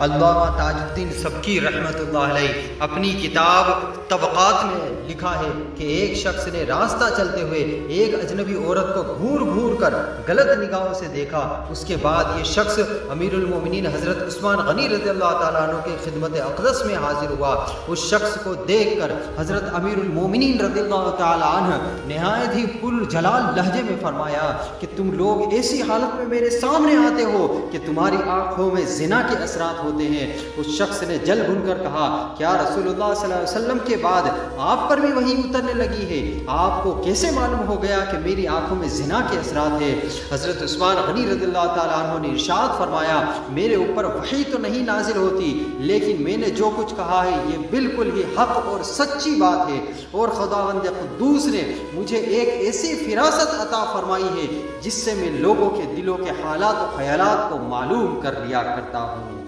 علامہ تاج الدین سبکی رحمۃ اللہ علیہ اپنی کتاب طبقات میں لکھا ہے کہ ایک شخص نے راستہ چلتے ہوئے ایک اجنبی عورت کو گھور گھور کر غلط نگاہوں سے دیکھا۔ اس کے بعد یہ شخص امیر المومنین حضرت عثمان غنی رضی اللہ تعالیٰ عنہ کے خدمت اقدس میں حاضر ہوا۔ اس شخص کو دیکھ کر حضرت امیر المومنین رضی اللہ تعالیٰ عنہ نہایت ہی پر جلال لہجے میں فرمایا کہ تم لوگ ایسی حالت میں میرے سامنے آتے ہو کہ تمہاری آنکھوں میں زنا کے اثرات ہوتے ہیں۔ اس شخص نے جل بھن کر کہا، کیا رسول اللہ صلی اللہ علیہ وسلم کے بعد آپ پر بھی وحی اترنے لگی ہے؟ آپ کو کیسے معلوم ہو گیا کہ میری آنکھوں میں زنا کے اثرات ہیں؟ حضرت عثمان غنی رضی اللہ تعالیٰ عنہ نے ارشاد فرمایا، میرے اوپر وحی تو نہیں نازل ہوتی، لیکن میں نے جو کچھ کہا ہے یہ بالکل ہی حق اور سچی بات ہے، اور خداوند قدوس نے مجھے ایک ایسی فراست عطا فرمائی ہے جس سے میں لوگوں کے دلوں کے حالات و خیالات کو معلوم کر لیا کرتا ہوں۔